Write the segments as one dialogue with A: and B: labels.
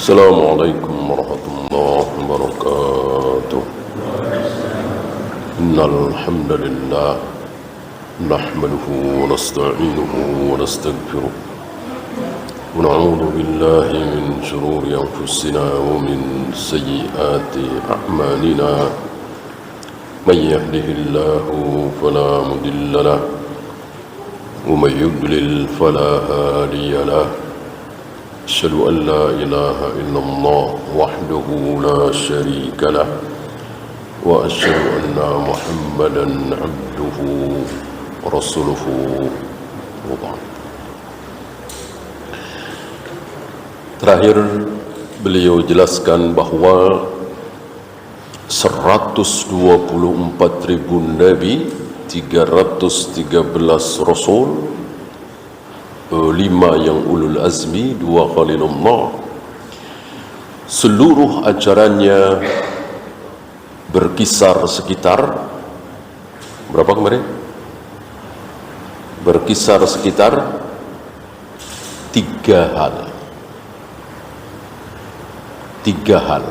A: Assalamualaikum warahmatullahi wabarakatuh. Innal hamdalillah nahmaduhu wa nasta'inuhu wa nastaghfiruh wa na'udzu billahi min shururi anfusina wa min sayyiati a'malina. May yahdihillahu fala mudilla lahu wa may yudlil fala hadiya lahu. أشهد أن لا إله إلا الله وحده لا شريك له وأشهد أن محمدا عبده ورسوله وبعد. Terakhir beliau jelaskan bahawa 124.000 nabi, 313 rasul, 5 yang ulul azmi, 2 khalilullah, seluruh ajarannya berkisar sekitar berapa kemarin? Berkisar sekitar 3 hal. 3 hal.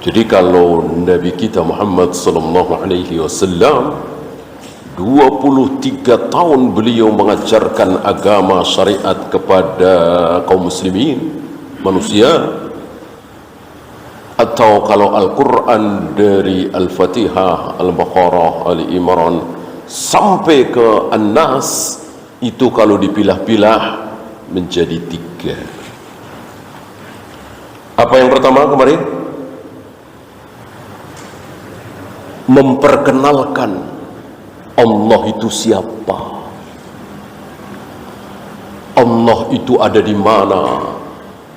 A: Jadi kalau Nabi kita Muhammad sallallahu alaihi wasallam 23 tahun beliau mengajarkan agama syariat kepada kaum muslimin, manusia. Atau kalau Al-Quran dari Al-Fatihah, Al-Baqarah, Al-Imran sampai ke An-Nas, itu kalau dipilah-pilah menjadi 3. Apa yang pertama kemarin? Memperkenalkan Allah itu siapa, Allah itu ada di mana,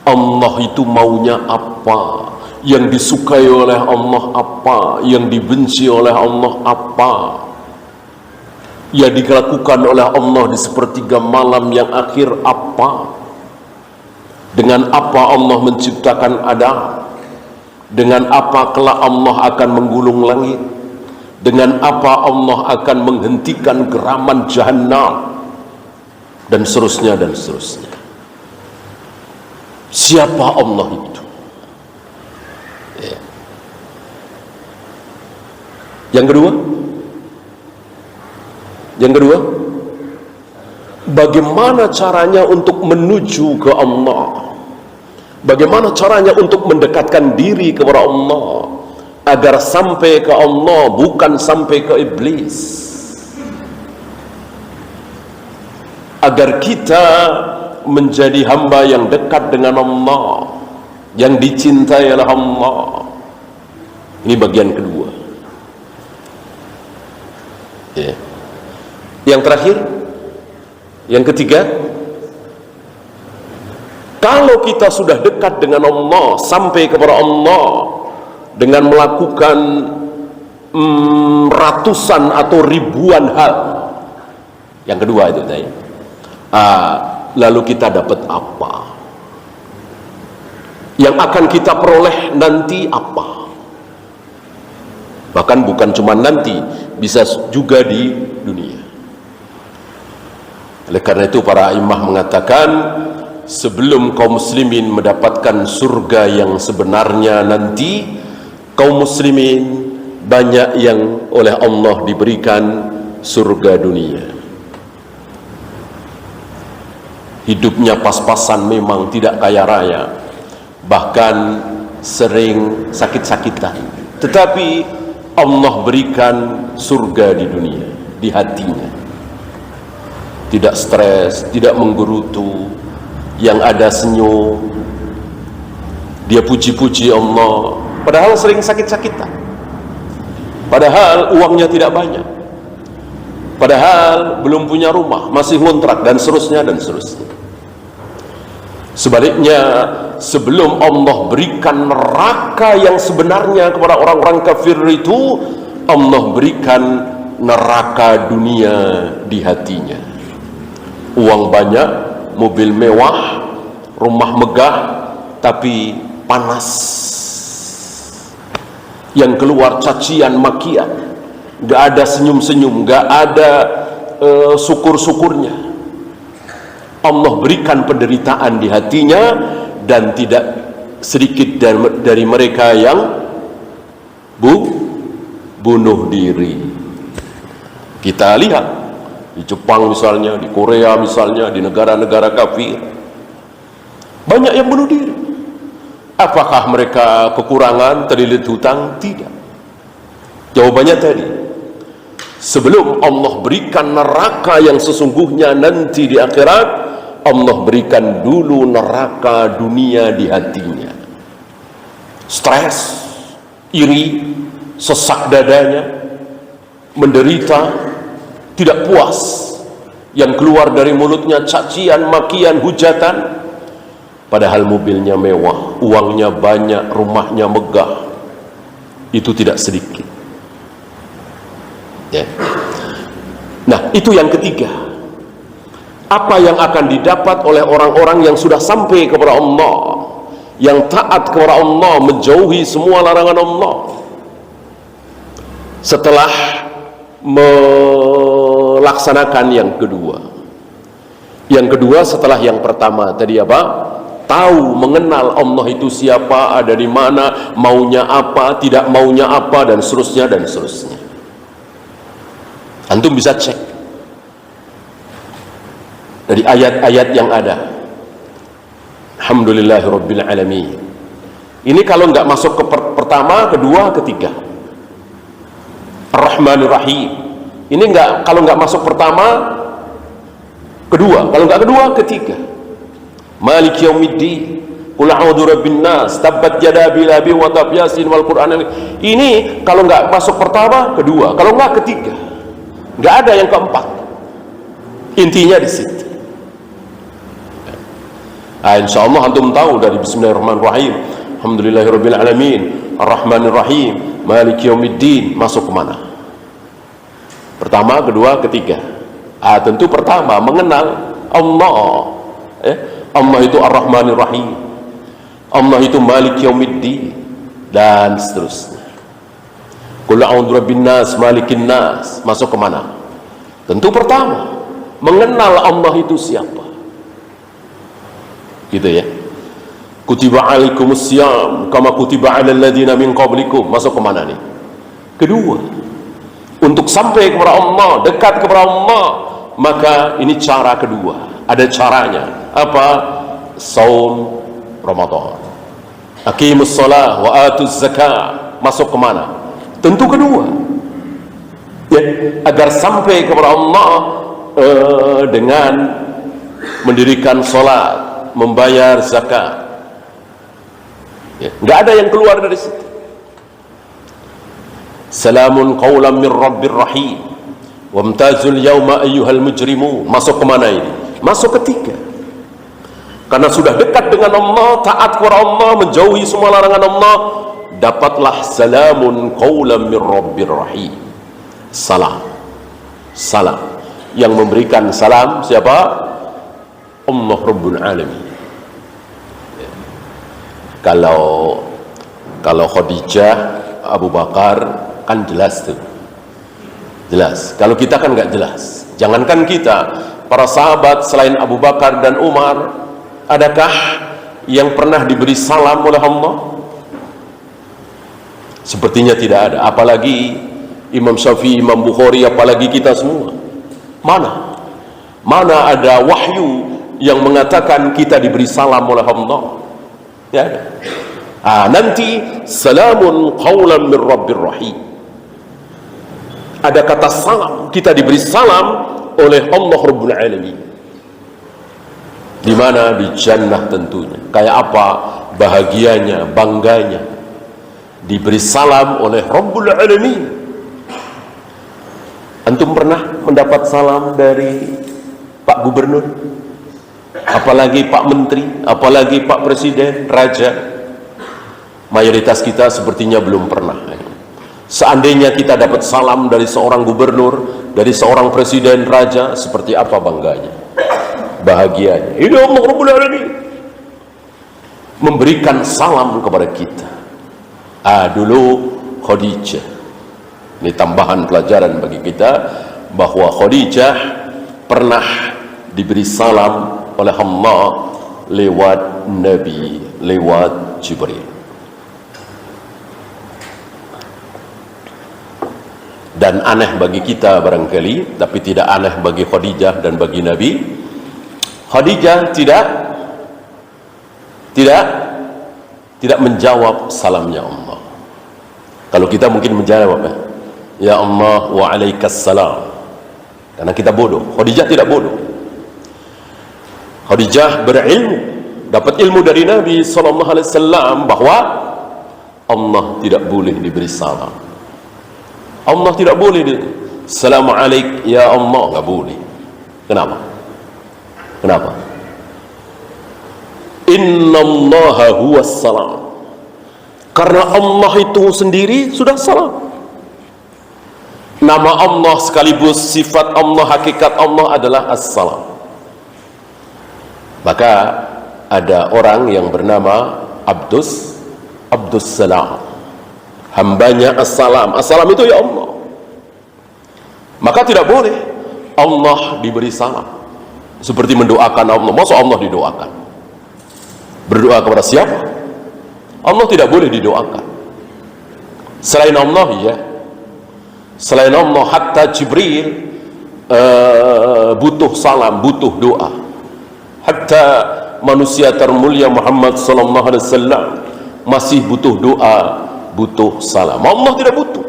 A: Allah itu maunya apa, yang disukai oleh Allah apa, yang dibenci oleh Allah apa, yang dilakukan oleh Allah di sepertiga malam yang akhir apa, dengan apa Allah menciptakan Adam, dengan apa kelak Allah akan menggulung langit, dengan apa Allah akan menghentikan geraman Jahannam, dan seterusnya dan seterusnya. Siapa Allah itu? Ya. Yang kedua, bagaimana caranya untuk menuju ke Allah? Bagaimana caranya untuk mendekatkan diri kepada Allah agar sampai ke Allah, bukan sampai ke iblis, agar kita menjadi hamba yang dekat dengan Allah, yang dicintai oleh Allah. Ini bagian kedua. Ya. Yang terakhir, yang ketiga, kalau kita sudah dekat dengan Allah, sampai kepada Allah dengan melakukan ratusan atau ribuan hal. Yang kedua itu tadi. Lalu kita dapat apa? Yang akan kita peroleh nanti apa? Bahkan bukan cuma nanti, bisa juga di dunia. Oleh karena itu para imam mengatakan, sebelum kaum muslimin mendapatkan surga yang sebenarnya nanti, kaum muslimin banyak yang oleh Allah diberikan surga dunia. Hidupnya pas-pasan, memang tidak kaya raya, bahkan sering sakit-sakitan, tetapi Allah berikan surga di dunia, di hatinya. Tidak stres, tidak menggerutu, yang ada senyum, dia puji-puji Allah, padahal sering sakit-sakitan, padahal uangnya tidak banyak, padahal belum punya rumah, masih ngontrak, dan seterusnya dan seterusnya. Sebaliknya, sebelum Allah berikan neraka yang sebenarnya kepada orang-orang kafir itu, Allah berikan neraka dunia di hatinya. Uang banyak, mobil mewah, rumah megah, tapi panas, yang keluar cacian makian, gak ada senyum-senyum, gak ada syukur-syukurnya. Allah berikan penderitaan di hatinya, dan tidak sedikit dari mereka yang bunuh diri. Kita lihat di Jepang misalnya, di Korea misalnya, di negara-negara kafir, banyak yang bunuh diri. Apakah mereka kekurangan, terlilit hutang? Tidak. Jawabannya tadi, sebelum Allah berikan neraka yang sesungguhnya nanti di akhirat, Allah berikan dulu neraka dunia di hatinya. Stres, iri, sesak dadanya, menderita, tidak puas, yang keluar dari mulutnya cacian, makian, hujatan, padahal mobilnya mewah, uangnya banyak, rumahnya megah. Itu tidak sedikit ya. Nah, itu yang ketiga. Apa yang akan didapat oleh orang-orang yang sudah sampai kepada Allah, yang taat kepada Allah, menjauhi semua larangan Allah, setelah melaksanakan yang kedua. Yang kedua setelah yang pertama tadi apa? Tahu, mengenal Allah itu siapa, ada di mana, maunya apa, tidak maunya apa, dan seterusnya dan seterusnya. Antum bisa cek dari ayat-ayat yang ada. Alhamdulillahirabbil alamin. Ini kalau nggak masuk ke pertama, kedua, ketiga. Ar-Rahmanir Rahim. Ini nggak, kalau nggak masuk pertama, kedua. Kalau nggak kedua, ketiga. Maliki yaumiddin. Qul a'udzu birabbin nas, tabbat yada abil lahabin wa tab, Yasin wal Qur'an. Ini kalau nggak masuk pertama, kedua. Kalau nggak, ketiga. Nggak ada yang keempat. Intinya di situ. Nah, insyaallah antum tahu dari Bismillahirrahmanirrahim, Alhamdulillahirabbil alamin, Ar-Rahmanir Rahim, Maliki yaumiddin, masuk kemana? Pertama, kedua, ketiga. Tentu pertama mengenal Allah. Allah itu Ar-Rahmanir Rahim, Allah itu Maliki yaumiddin, dan seterusnya. Qul a'udzu birabbin nas, malikin nas, masuk kemana? Tentu pertama mengenal Allah itu siapa, gitu ya. Kutiba alaikumus syiyam kama kutiba alal ladzina min qablikum, masuk kemana nih? Kedua, untuk sampai kepada Allah, dekat kepada Allah, maka ini cara kedua. Ada caranya. Apa? Saum Ramadan. Aqimus shalah wa atuz zakah, masuk kemana? Tentu kedua ya, agar sampai kepada Allah dengan mendirikan sholat, membayar zakat ya. Nggak ada yang keluar dari situ. Salamun qawlan min rabbir rahim wamtazul yawma ayyuhal mujrimun, masuk kemana ini? Masuk ketiga. Karena sudah dekat dengan Allah, taat kepada Allah, menjauhi semua larangan Allah, dapatlah salamun qawlan min rabbir rahim. Salam, salam. Yang memberikan salam siapa? Allah Rabbul Alamin. Kalau Khadijah, Abu Bakar kan jelas tuh, jelas. Kalau kita kan nggak jelas. Jangankan kita, para sahabat selain Abu Bakar dan Umar, adakah yang pernah diberi salam oleh Allah? Sepertinya tidak ada. Apalagi Imam Syafi'i, Imam Bukhari, apalagi kita semua. Mana ada wahyu yang mengatakan kita diberi salam oleh Allah? Tidak ada. Nanti salamun qawlan min rabbir rahim. Ada kata salam, kita diberi salam oleh Allah Rabbul Alamin. Di mana? Di jannah tentunya. Kayak apa bahagianya, bangganya, diberi salam oleh Rabbul Alamin. Antum pernah mendapat salam dari Pak Gubernur, apalagi Pak Menteri, apalagi Pak Presiden, Raja? Mayoritas kita sepertinya belum pernah. Seandainya kita dapat salam dari seorang gubernur, dari seorang presiden, raja, seperti apa bangganya, bahagianya. Ini Allah Rabbul Alamin memberikan salam kepada kita. Dulu Khadijah, ini tambahan pelajaran bagi kita, bahwa Khadijah pernah diberi salam oleh Allah lewat Nabi, lewat Jibril. Dan aneh bagi kita barangkali, tapi tidak aneh bagi Khadijah dan bagi Nabi. Khadijah tidak menjawab salamnya Allah. Kalau kita mungkin menjawab, ya Allah wa alaikassalam, karena kita bodoh. Khadijah tidak bodoh. Khadijah berilmu, dapat ilmu dari Nabi SAW bahwa Allah tidak boleh diberi salam. Allah tidak boleh Assalamualaikum ya Allah, nggak boleh. Kenapa? Innallaha huwas salam. Karena Allah itu sendiri sudah salam. Nama Allah sekaligus sifat Allah, hakikat Allah adalah As-Salam. Maka ada orang yang bernama Abdus Salam, hambanya As-Salam. As-Salam itu ya Allah. Maka tidak boleh Allah diberi salam seperti mendoakan Allah. Masa Allah didoakan? Berdoa kepada siapa? Allah tidak boleh didoakan. Selain Allah, ya. Selain Allah, hatta Jibril butuh salam, butuh doa. Hatta manusia termulia Muhammad SAW masih butuh doa, butuh salam. Allah tidak butuh.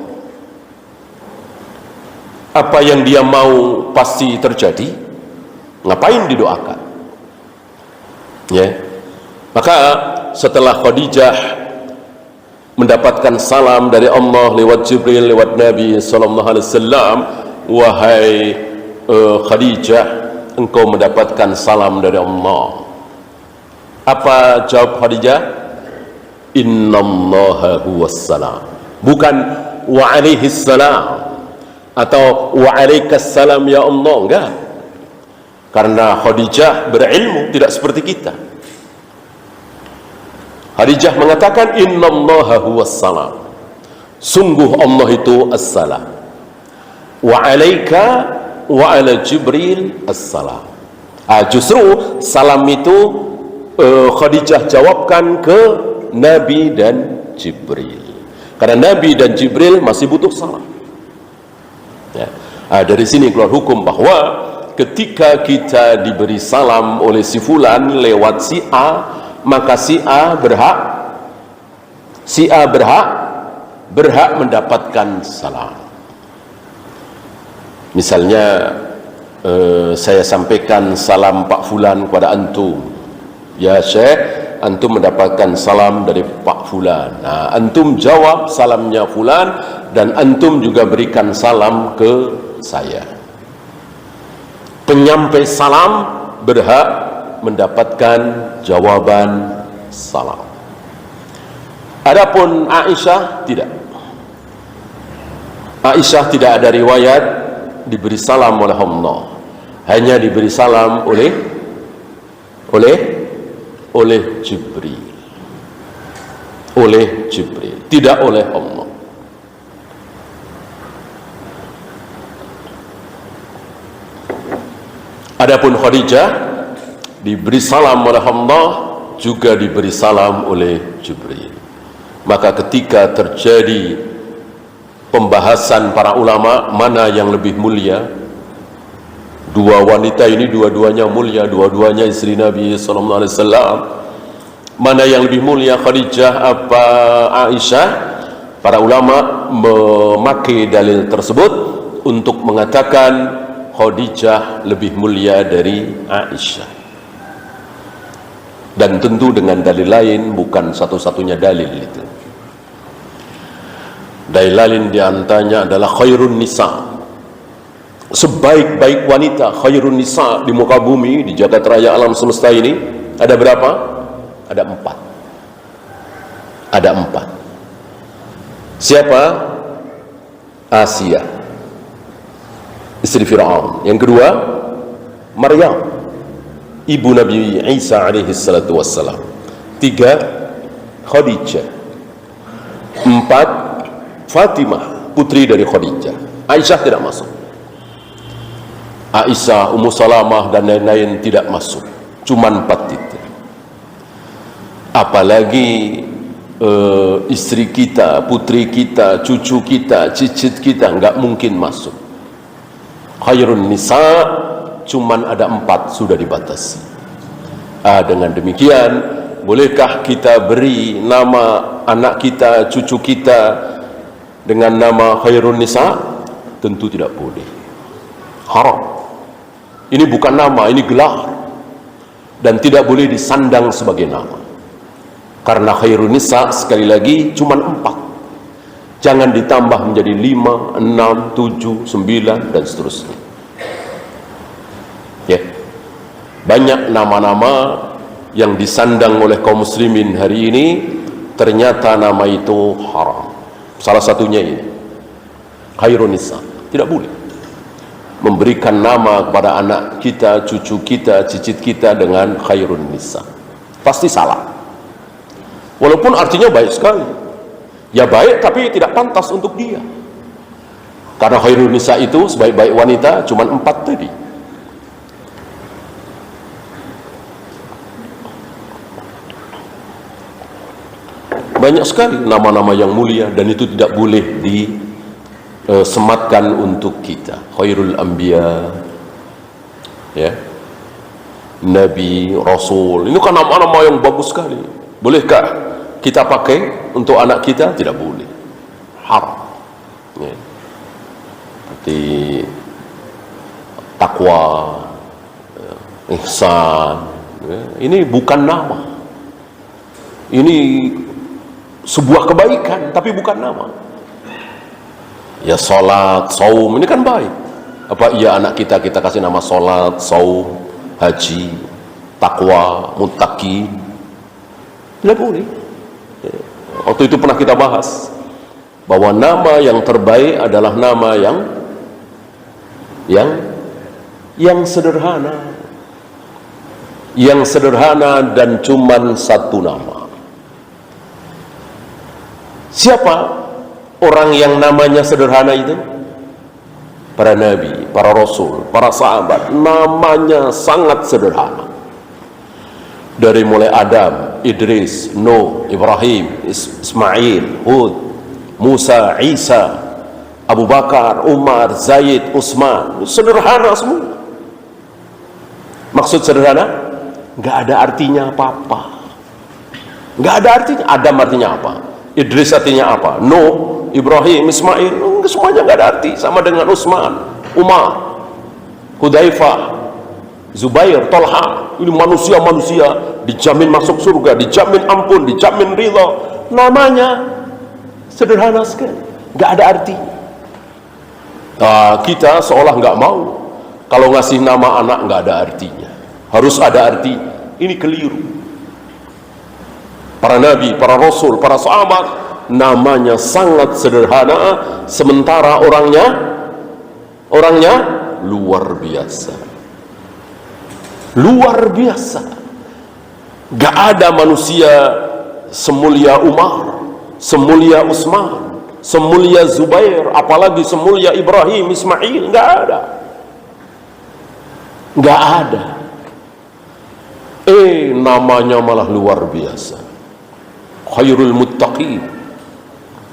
A: Apa yang dia mau pasti terjadi. Ngapain didoakan? Ya. Maka setelah Khadijah mendapatkan salam dari Allah lewat Jibril, lewat Nabi SAW, wahai Khadijah, engkau mendapatkan salam dari Allah. Apa jawab Khadijah? Innallaha huwas salam. Bukan wa alaihis salam atau wa alaikassalam ya Allah, enggak. Karena Khadijah berilmu, tidak seperti kita. Khadijah mengatakan innallaha huwas salam. Sungguh Allah itu as-salam. Wa alaika wa ala Jibril as-salam. Justru salam itu Khadijah jawabkan ke Nabi dan Jibril. Karena Nabi dan Jibril masih butuh salam. Ya. Dari sini keluar hukum bahwa ketika kita diberi salam oleh si fulan lewat si A, maka si A berhak mendapatkan salam. Misalnya saya sampaikan salam Pak Fulan kepada antum, ya Syekh, antum mendapatkan salam dari Pak Fulan. Nah, antum jawab salamnya Fulan dan antum juga berikan salam ke saya. Penyampai salam berhak mendapatkan jawaban salam. Adapun Aisyah tidak. Aisyah tidak ada riwayat diberi salam oleh Allah. Hanya diberi salam oleh Jibril. Oleh Jibril, tidak oleh Allah. Adapun Khadijah diberi salam oleh Allah, juga diberi salam oleh Jibril. Maka ketika terjadi pembahasan para ulama mana yang lebih mulia, dua wanita ini dua-duanya mulia, dua-duanya istri Nabi SAW, mana yang lebih mulia, Khadijah apa Aisyah? Para ulama memakai dalil tersebut untuk mengatakan Khadijah lebih mulia dari Aisyah. Dan tentu dengan dalil lain, bukan satu-satunya dalil itu. Dalil lain diantaranya adalah khairun nisa, sebaik-baik wanita, khairun nisa di muka bumi, di jagat raya alam semesta ini ada berapa? Ada 4. Ada 4. Siapa? Asia, istri Fir'aun. Yang kedua, Maryam, ibu Nabi Isa alaihi salatu wassalam. 3, Khadijah. 4, Fatimah, putri dari Khadijah. Aisyah tidak masuk. Aisyah, Ummu Salamah dan lain-lain tidak masuk. Cuma 4 itu. Apalagi istri kita, putri kita, cucu kita, cicit kita nggak mungkin masuk. Khairun nisa cuman ada 4 sudah dibatasi. Dengan demikian, bolehkah kita beri nama anak kita, cucu kita dengan nama khairun nisa? Tentu tidak boleh. Haram. Ini bukan nama, ini gelar. Dan tidak boleh disandang sebagai nama. Karena khairun nisa sekali lagi cuma 4. Jangan ditambah menjadi 5, 6, 7, 9 dan seterusnya. Ya. Banyak nama-nama yang disandang oleh kaum muslimin hari ini, ternyata nama itu haram. Salah satunya ini khairun nisa. Tidak boleh memberikan nama kepada anak kita, cucu kita, cicit kita dengan khairun nisa. Pasti salah. Walaupun artinya baik sekali. Ya baik, tapi tidak pantas untuk dia. Karena khairun nisa itu sebaik-baik wanita cuma 4 tadi. Banyak sekali nama-nama yang mulia, dan itu tidak boleh disematkan untuk kita. Khairul anbiya, ya, nabi, rasul, ini kan nama-nama yang bagus sekali. Bolehkah kita pakai untuk anak kita? Tidak boleh. Haram. Ya. Seperti takwa, ihsan, ya. Ini bukan nama. Ini sebuah kebaikan, tapi bukan nama. Ya, salat, saum, ini kan baik. Apa iya anak kita kasih nama salat, saum, haji, takwa, muttaqin? Tidak boleh. Waktu itu pernah kita bahas bahwa nama yang terbaik adalah nama yang sederhana, dan cuman 1 nama. Siapa orang yang namanya sederhana itu? Para nabi, para rasul, para sahabat, namanya sangat sederhana. Dari mulai Adam, Idris, Nuh, Ibrahim, Ismail, Hud, Musa, Isa, Abu Bakar, Umar, Zaid, Utsman, sederhana semua. Maksud sederhana? Nggak ada artinya apa-apa. Nggak ada artinya. Adam artinya apa? Idris artinya apa? Nuh, Ibrahim, Ismail, semuanya nggak ada arti. Sama dengan Utsman, Umar, Hudzaifah, Zubair, Tolha. Ini manusia-manusia dijamin masuk surga, dijamin ampun, dijamin ridha. Namanya sederhana sekali, nggak ada arti. Kita seolah nggak mau kalau ngasih nama anak nggak ada artinya, harus ada artinya. Ini keliru. Para nabi, para rasul, para sahabat namanya sangat sederhana, sementara orangnya luar biasa. Luar biasa. Gak ada manusia semulia Umar, semulia Utsman, semulia Zubair, apalagi semulia Ibrahim, Ismail. Gak ada. Gak ada. Namanya malah luar biasa. Khairul muttaqin,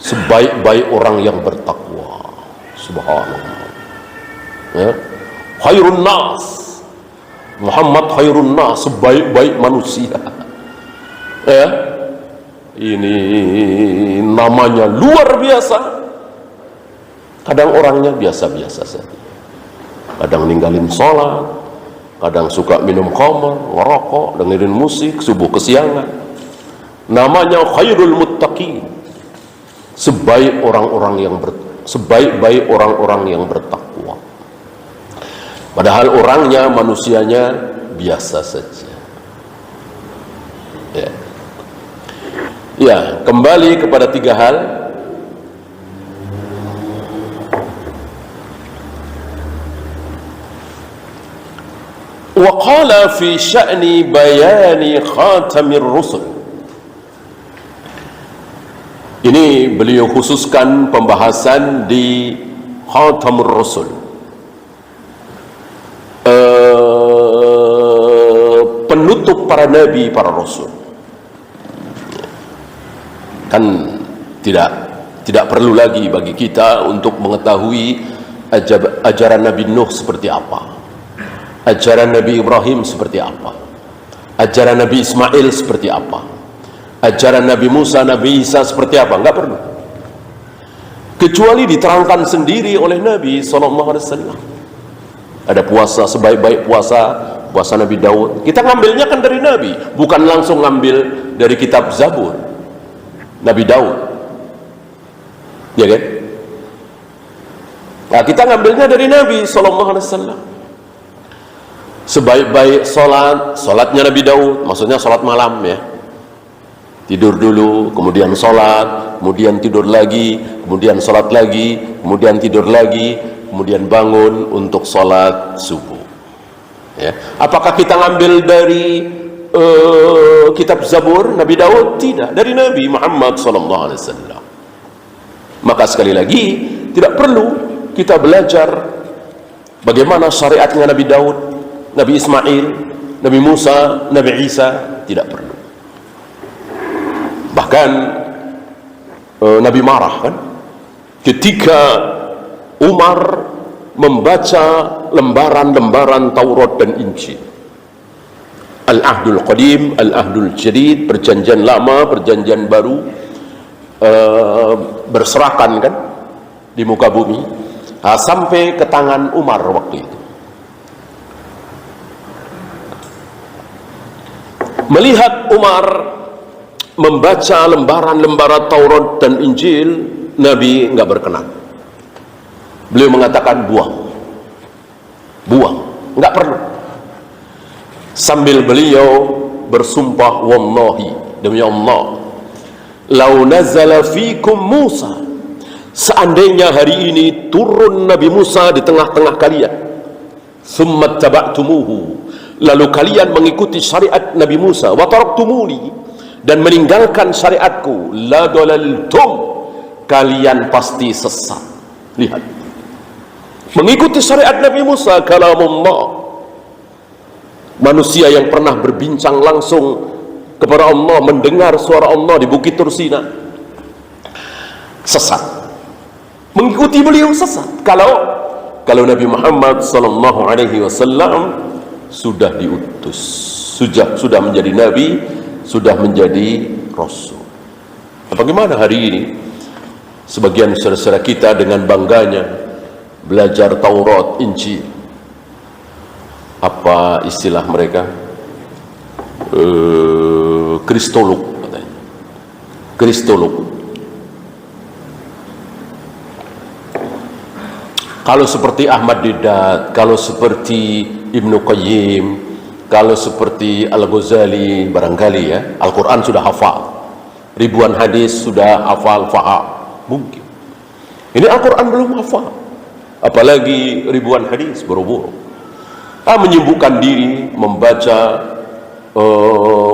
A: sebaik-baik orang yang bertakwa. Subhanallah. Ya. Khairun nas, Muhammad khairun nas, sebaik-baik manusia. Ya. Ini namanya luar biasa. Kadang orangnya biasa-biasa saja. Kadang ninggalin sholat, kadang suka minum khamr, ngerokok, dengerin musik subuh kesiangan. Namanya khairul muttaqin, sebaik-baik orang-orang yang bertakwa. Padahal orangnya, manusianya biasa saja. Ya, kembali kepada 3 hal. Wa qala fi sya'ni bayani khatamir rusul. Ini beliau khususkan pembahasan di Khatamur Rasul, penutup para nabi, para rasul. Kan tidak perlu lagi bagi kita untuk mengetahui ajaran Nabi Nuh seperti apa, ajaran Nabi Ibrahim seperti apa, ajaran Nabi Ismail seperti apa, ajaran Nabi Musa, Nabi Isa seperti apa. Enggak perlu, kecuali diterangkan sendiri oleh Nabi SAW. Ada puasa, sebaik-baik puasa Nabi Daud. Kita ngambilnya kan dari Nabi, bukan langsung ngambil dari kitab Zabur Nabi Daud, ya kan? Nah, kita ngambilnya dari Nabi SAW. Sebaik-baik solatnya Nabi Daud, maksudnya solat malam ya. Tidur dulu, kemudian solat, kemudian tidur lagi, kemudian solat lagi, kemudian tidur lagi, kemudian bangun untuk solat subuh. Ya. Apakah kita ngambil dari kitab Zabur Nabi Daud? Tidak, dari Nabi Muhammad SAW. Maka sekali lagi tidak perlu kita belajar bagaimana syariatnya Nabi Daud, Nabi Ismail, Nabi Musa, Nabi Isa. Tidak perlu. Bahkan Nabi marah kan ketika Umar membaca lembaran-lembaran Taurat dan Injil, Al-Ahdul Qadim, Al-Ahdul Jadid, perjanjian lama, perjanjian baru, berserakan kan di muka bumi, sampai ke tangan Umar waktu itu. Melihat Umar membaca lembaran-lembaran Taurat dan Injil, Nabi enggak berkenan. Beliau mengatakan buang, enggak perlu. Sambil beliau bersumpah, wallahi, demi Allah, lau nazala fikum Musa, seandainya hari ini turun Nabi Musa di tengah-tengah kalian, summa taba'tumuhu, lalu kalian mengikuti syariat Nabi Musa, wa taraktumuni, dan meninggalkan syariatku, la dalaltum, kalian pasti sesat. Lihat, mengikuti syariat Nabi Musa, kalamullah, manusia yang pernah berbincang langsung kepada Allah, mendengar suara Allah di Bukit Tursina, sesat. Mengikuti beliau sesat. Kalau Nabi Muhammad SAW sudah diutus, sudah menjadi Nabi, sudah menjadi Rasul. Bagaimana hari ini sebagian saudara-saudara kita dengan bangganya belajar Taurat, Injil, apa istilah mereka, kristolog katanya, kristolog. Kalau seperti Ahmad Didat, kalau seperti Ibnu Qayyim, kalau seperti Al-Ghazali, barangkali ya, Al-Quran sudah hafal, ribuan hadis sudah hafal, faham, mungkin. Ini Al-Quran belum hafal, apalagi ribuan hadis, buru-buru. Menyibukkan diri membaca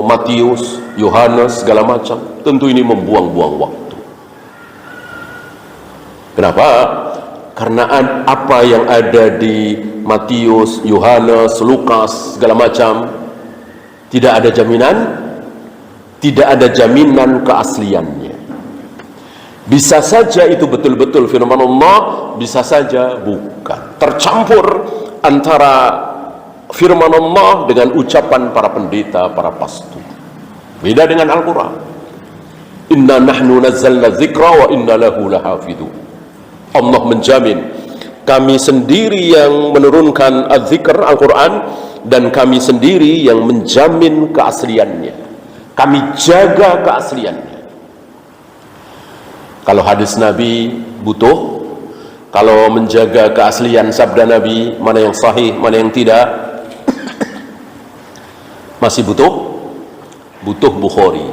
A: Matius, Yohanes, segala macam. Tentu ini membuang-buang waktu. Kenapa? Karena apa yang ada di Matius, Yohanes, Lukas, segala macam, tidak ada jaminan keasliannya. Bisa saja itu betul-betul firman Allah, bisa saja bukan. Tercampur antara firman Allah dengan ucapan para pendeta, para pastor. Beda dengan Al-Quran. Inna nahnu nazzalna dzikra wa inna lahu lahafidun. Allah menjamin, kami sendiri yang menurunkan az-zikr, Al-Quran, dan kami sendiri yang menjamin keasliannya. Kami jaga keasliannya. Kalau hadis Nabi butuh, kalau menjaga keaslian sabda Nabi, mana yang sahih, mana yang tidak, masih butuh Bukhari,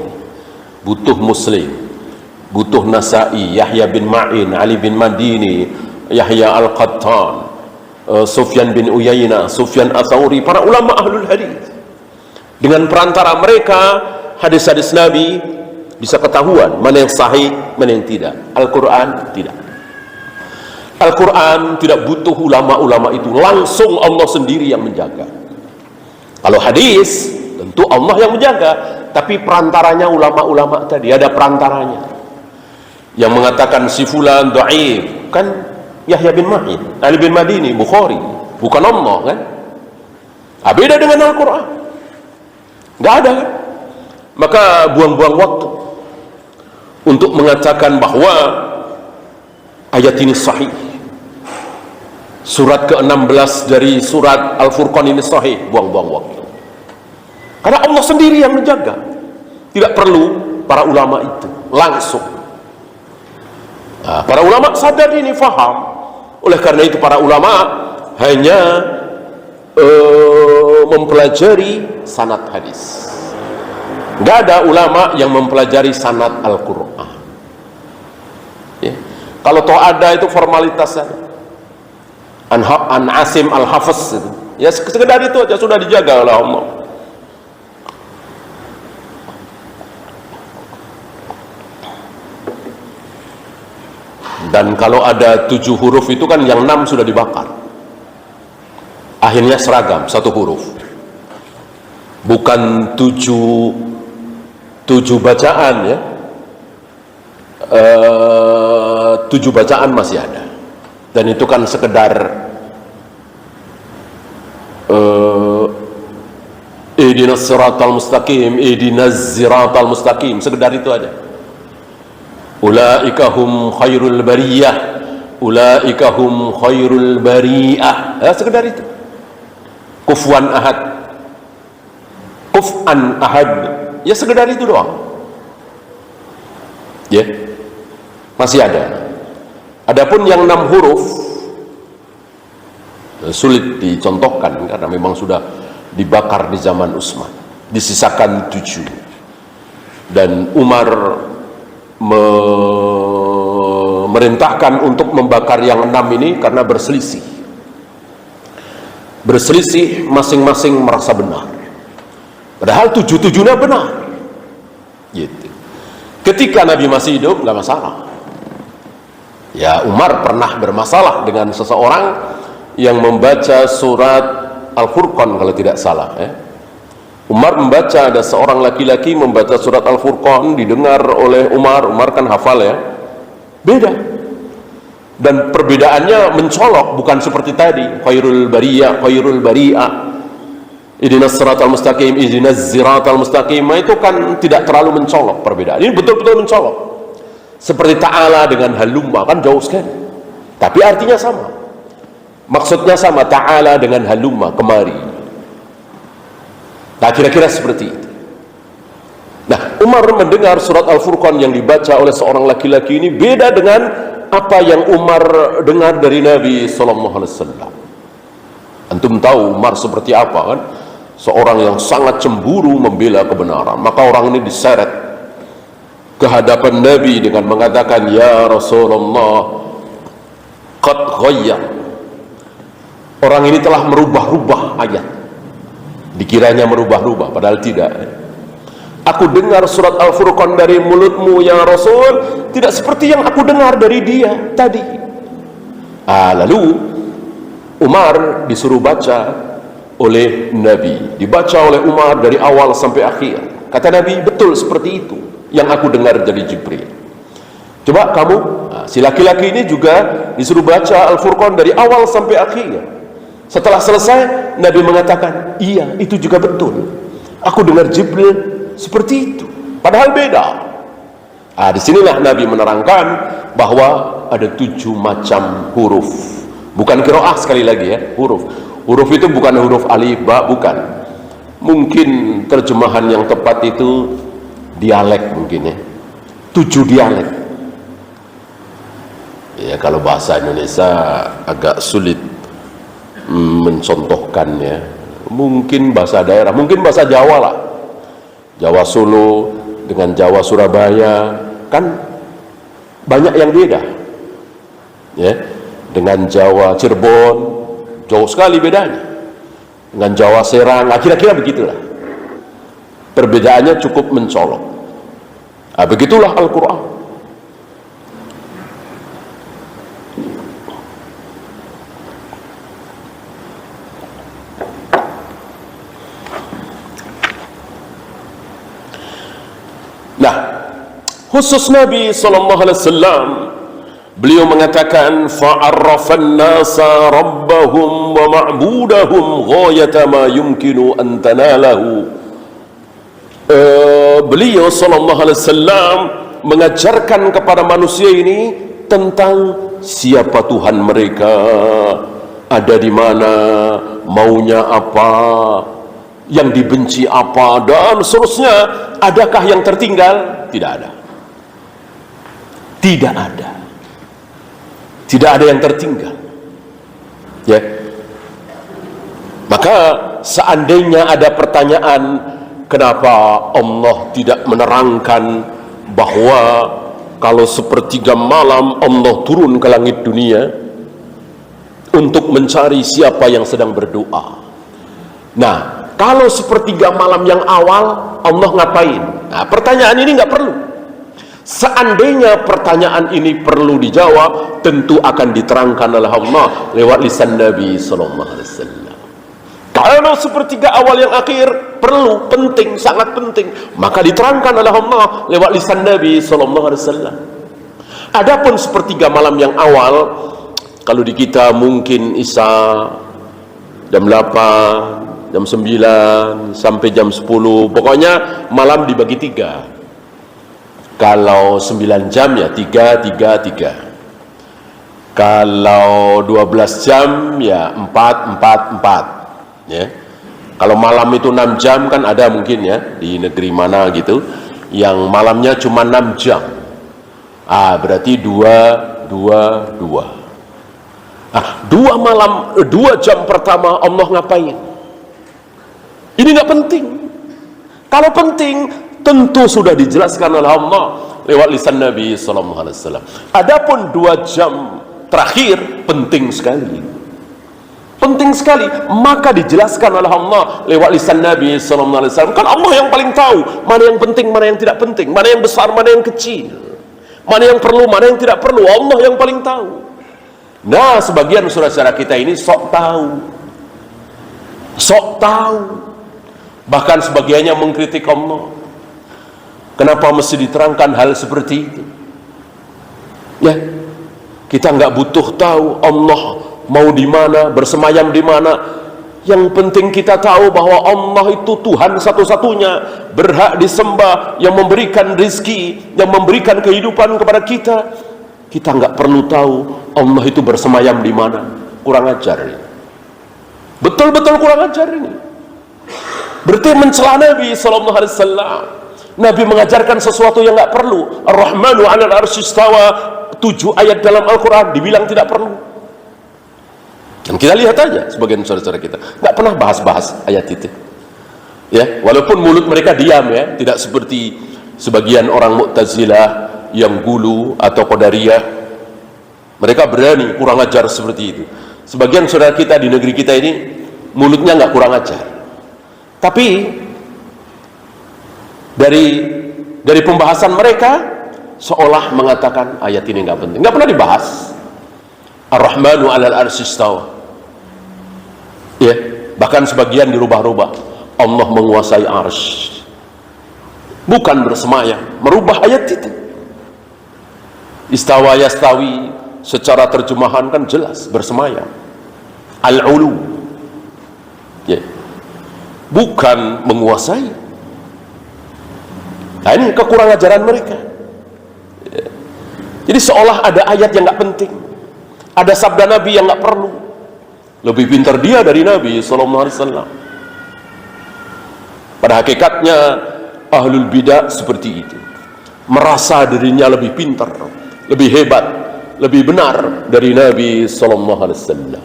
A: butuh Muslim, butuh Nasai, Yahya bin Ma'in, Ali bin Madini, Yahya Al-Qattan, Sufyan bin Uyainah, Sufyan Ats-Tsauri, para ulama ahlul hadis. Dengan perantara mereka hadis-hadis Nabi bisa ketahuan mana yang sahih, mana yang tidak. Al-Quran tidak. Al-Quran tidak butuh ulama-ulama itu, langsung Allah sendiri yang menjaga. Kalau hadis tentu Allah yang menjaga, tapi perantaranya ulama-ulama tadi, ada perantaranya. Yang mengatakan si fulan dhaif kan Yahya bin Ma'in, Ali bin Madini, Bukhari, bukan Allah kan? Beda dengan Al-Quran, nggak ada kan? Maka buang-buang waktu untuk mengatakan bahwa ayat ini sahih, surat ke-16 dari surat Al-Furqan ini sahih, buang-buang waktu. Karena Allah sendiri yang menjaga, tidak perlu para ulama itu langsung. Para ulama sadar ini, faham. Oleh karena itu para ulama hanya mempelajari sanad hadis. Nggak ada ulama yang mempelajari sanad Al-Quran. Ya. Kalau toh ada itu formalitas saja. An Asim Al-Hafiz itu. Ya sekedar itu aja sudah dijaga oleh Allah. Dan kalau ada 7 huruf itu kan yang 6 sudah dibakar. Akhirnya seragam, 1 huruf. Bukan 7 bacaan ya. 7 bacaan masih ada. Dan itu kan sekedar ihdinas siratal mustaqim, ihdinas siratal mustaqim, sekedar itu aja. Ulaika hum khairul bariyah, ulaika hum khairul bariyah. Sekedar itu. Kufuwan ahad, kuf'an ahad, ya sekedar itu doang. Ya, masih ada. Adapun yang 6 huruf sulit dicontohkan karena memang sudah dibakar di zaman Utsman, disisakan 7. Dan Umar memerintahkan untuk membakar yang 6 ini karena berselisih masing-masing merasa benar, padahal 7-7-nya benar gitu. Ketika Nabi masih hidup nggak masalah ya. Umar pernah bermasalah dengan seseorang yang membaca surat Al-Furqan kalau tidak salah ya. Umar membaca, ada seorang laki-laki membaca surat Al-Furqan, didengar oleh Umar. Umar kan hafal ya, beda. Dan perbedaannya mencolok, bukan seperti tadi khairul bariyah, khairul bari'ah, ihdinas siratal mustaqim, ihdinas siratal mustaqim. Itu kan tidak terlalu mencolok perbedaan. Ini betul-betul mencolok. Seperti ta'ala dengan halumma, kan jauh sekali, tapi artinya sama, maksudnya sama. Ta'ala dengan halumma, kemari. Nah kira-kira seperti itu. Nah Umar mendengar surat Al-Furqan yang dibaca oleh seorang laki-laki ini beda dengan apa yang Umar dengar dari Nabi SAW. Antum tahu Umar seperti apa kan? Seorang yang sangat cemburu membela kebenaran. Maka orang ini diseret ke hadapan Nabi dengan mengatakan, ya Rasulullah, qad ghayyar. Orang ini telah merubah-rubah ayat. Dikiranya merubah-rubah, padahal tidak. Aku dengar surat Al-Furqan dari mulutmu ya Rasul, tidak seperti yang aku dengar dari dia tadi. Lalu Umar disuruh baca oleh Nabi, dibaca oleh Umar dari awal sampai akhir. Kata Nabi, betul seperti itu yang aku dengar dari Jibril. Coba kamu, si laki-laki ini juga disuruh baca Al-Furqan dari awal sampai akhir. Setelah selesai, Nabi mengatakan, iya, itu juga betul. Aku dengar Jibril seperti itu, padahal beda. Disinilah Nabi menerangkan bahwa ada 7 macam huruf. Bukan qiraah, sekali lagi ya, huruf. Huruf itu bukan huruf alif, ba, bukan. Mungkin terjemahan yang tepat itu dialek mungkin ya. 7 dialek. Ya kalau bahasa Indonesia agak sulit mencontohkannya. Mungkin bahasa daerah, mungkin bahasa Jawa lah, Jawa Solo dengan Jawa Surabaya kan banyak yang beda ya. Dengan Jawa Cirebon jauh sekali bedanya, dengan Jawa Serang, kira-kira begitulah. Perbedaannya cukup mencolok. Begitulah Al-Quran. khusus Nabi sallallahu alaihi wasallam. Beliau mengatakan fa'arrafan nasa rabbahum wa ma'budahum ghayata ma yumkinu an tanalahu. Beliau sallallahu alaihi wasallam mengajarkan kepada manusia ini tentang siapa Tuhan mereka, ada di mana, maunya apa, yang dibenci apa, dan seterusnya. Adakah yang tertinggal? Tidak ada. Tidak ada. Tidak ada yang tertinggal. Ya. Maka seandainya ada pertanyaan, kenapa Allah tidak menerangkan bahwa kalau sepertiga malam Allah turun ke langit dunia untuk mencari siapa yang sedang berdoa? Nah, kalau sepertiga malam yang awal Allah ngapain? Nah, pertanyaan ini nggak perlu. Seandainya pertanyaan ini perlu dijawab, tentu akan diterangkan oleh Allah lewat lisan Nabi sallallahu alaihi wasallam. Kalau sepertiga awal yang akhir perlu, penting, sangat penting, maka diterangkan oleh Allah lewat lisan Nabi sallallahu alaihi wasallam. Adapun sepertiga malam yang awal, kalau di kita mungkin Isya jam 8, jam 9 sampai jam 10, pokoknya malam dibagi 3. Kalau 9 jam ya 3. Kalau 12 jam ya 4. Ya. Kalau malam itu 6 jam, kan ada mungkin ya di negeri mana gitu yang malamnya cuma 6 jam. Berarti 2. 2 malam, 2 jam pertama Allah ngapain? Ini nggak penting. Kalau penting, tentu sudah dijelaskan oleh Allah lewat lisan Nabi sallallahu alaihi wasallam. Adapun 2 jam terakhir penting sekali. Penting sekali, maka dijelaskan oleh Allah lewat lisan Nabi sallallahu alaihi wasallam. Kan Allah yang paling tahu mana yang penting, mana yang tidak penting, mana yang besar, mana yang kecil, mana yang perlu, mana yang tidak perlu. Allah yang paling tahu. Nah, sebagian saudara-saudara kita ini sok tahu. Bahkan sebagiannya mengkritik Allah. Kenapa mesti diterangkan hal seperti itu? Ya, kita nggak butuh tahu Allah mau di mana, bersemayam di mana. Yang penting kita tahu bahwa Allah itu Tuhan satu-satunya, berhak disembah, yang memberikan rezeki, yang memberikan kehidupan kepada kita. Kita nggak perlu tahu Allah itu bersemayam di mana. Kurang ajar ini. Betul-betul kurang ajar ini. Berarti mencela Nabi sallallahu alaihi wasallam. Nabi mengajarkan sesuatu yang nggak perlu. Ar-Rahmanu 'alal 'arsy istawa, 7 ayat dalam Al-Quran dibilang tidak perlu. Dan kita lihat aja sebagian saudara-saudara kita nggak pernah bahas-bahas ayat itu. Ya, walaupun mulut mereka diam ya, tidak seperti sebagian orang Mu'tazilah yang gulu atau Qadariyah. Mereka berani kurang ajar seperti itu. Sebagian saudara kita di negeri kita ini mulutnya nggak kurang ajar. Tapi dari pembahasan mereka seolah mengatakan ayat ini nggak penting, nggak pernah dibahas. Ar-Rahmanu 'alal 'arsy istawa. Ya, bahkan sebagian dirubah-rubah. Allah menguasai arsy. Bukan bersemayam, merubah ayat itu. Istawa yastawi secara terjemahan kan jelas bersemayam. Al-ulu. Ya. Bukan menguasai. Nah, ini kekurangan ajaran mereka. Ya. Jadi seolah ada ayat yang nggak penting, ada sabda Nabi yang nggak perlu. Lebih pintar dia dari Nabi sallallahu alaihi wasallam. Pada hakikatnya ahlul bidah seperti itu, merasa dirinya lebih pintar, lebih hebat, lebih benar dari Nabi sallallahu alaihi wasallam.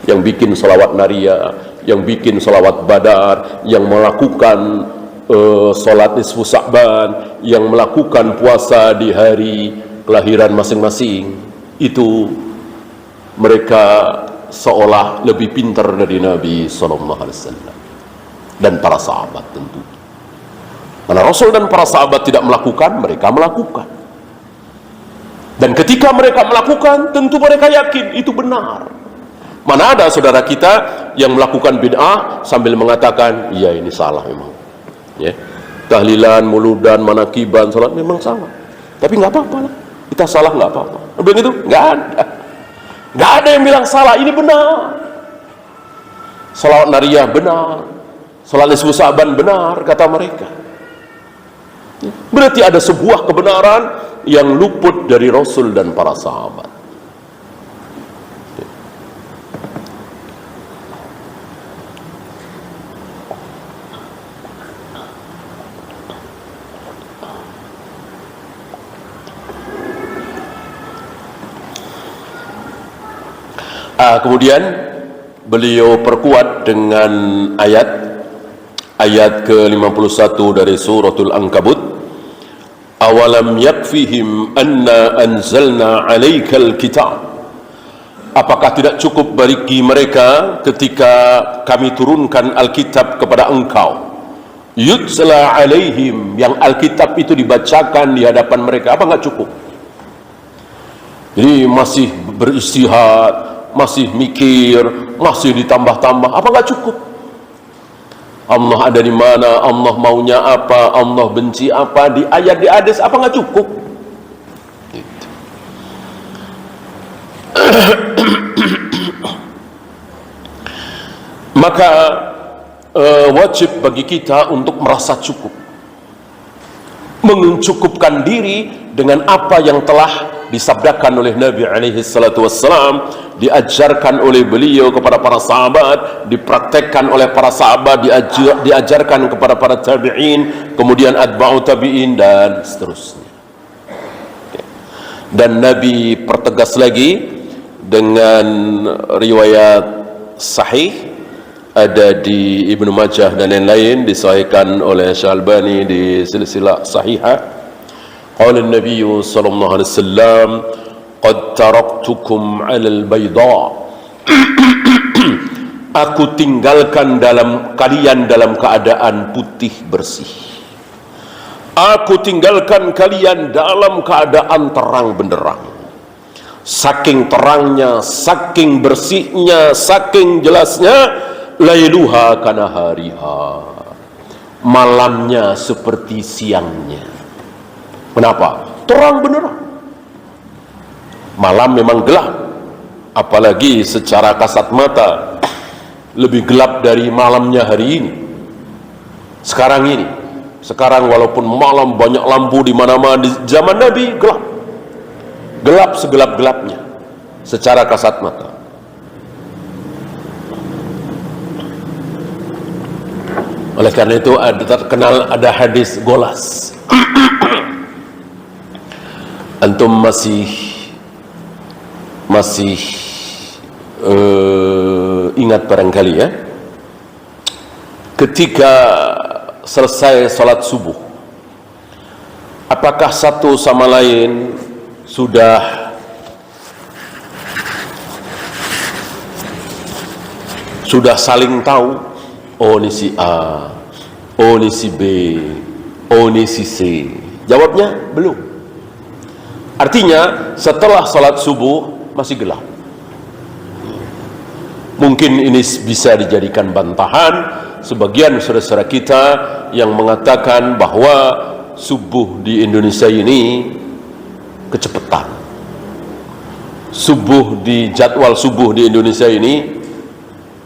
A: Yang bikin salawat naria, yang bikin salawat badar, yang melakukan sholat nisfu Sa'ban, yang melakukan puasa di hari kelahiran masing-masing, itu mereka seolah lebih pintar dari Nabi sallallahu alaihi wasallam dan para sahabat tentu. Karena Rasul dan para sahabat tidak melakukan, mereka melakukan. Dan ketika mereka melakukan, tentu mereka yakin itu benar. Mana ada saudara kita yang melakukan bid'ah sambil mengatakan, iya ini salah memang. Ya. tahlilan, muludan, manakiban, salat memang salah. Tapi nggak apa-apa lah. Kita salah nggak apa-apa. Begitu? Nggak ada. Nggak ada yang bilang salah. Ini benar. Salawat nariyah benar. Salat nisfu Sa'ban benar, kata mereka. Berarti ada sebuah kebenaran yang luput dari Rasul dan para sahabat. Kemudian beliau perkuat dengan ayat ke-51 dari suratul Ankabut. Awalam yakfihim anna anzalna alaikal kitab. Apakah tidak cukup bagi mereka ketika kami turunkan Alkitab kepada engkau? Yutsla alaihim, yang Alkitab itu dibacakan di hadapan mereka. Apa nggak cukup? Jadi masih beristihad, masih mikir, masih ditambah-tambah. Apa nggak cukup? Allah ada di mana, Allah maunya apa, Allah benci apa, di ayat, di hadis, apa nggak cukup? Gitu. Maka wajib bagi kita untuk merasa cukup, mencukupkan diri dengan apa yang telah disabdakan oleh Nabi alaihi salatu wassalam, diajarkan oleh beliau kepada para sahabat, dipraktekkan oleh para sahabat, diajarkan kepada para tabi'in, kemudian atba'u tabi'in, dan seterusnya. Dan Nabi pertegas lagi dengan riwayat sahih, ada di Ibnu Majah dan lain-lain, disahihkan oleh Syalbani di silsilah sahihah. Qala an-nabiy sallallahu alaihi wasallam, qad taraktukum 'alal bayda. Aku tinggalkan kalian dalam keadaan putih bersih. Aku tinggalkan kalian dalam keadaan terang benderang. Saking terangnya, saking bersihnya, saking jelasnya, lailuha kanahariha, malamnya seperti siangnya. Kenapa? Terang benerang. Malam memang gelap, apalagi secara kasat mata lebih gelap dari malamnya hari ini. Sekarang walaupun malam banyak lampu di mana-mana, di zaman Nabi gelap segelap-gelapnya secara kasat mata. Oleh karena itu terkenal ada hadis golas. Antum masih ingat barangkali ya, ketika selesai salat subuh, apakah satu sama lain sudah saling tahu, oh ini si A, oh ini si B, oh ini si C? Jawabnya belum. Artinya setelah salat subuh masih gelap. Mungkin ini bisa dijadikan bantahan sebagian saudara-saudara kita yang mengatakan bahwa subuh di Indonesia ini kecepatan. Jadwal subuh di Indonesia ini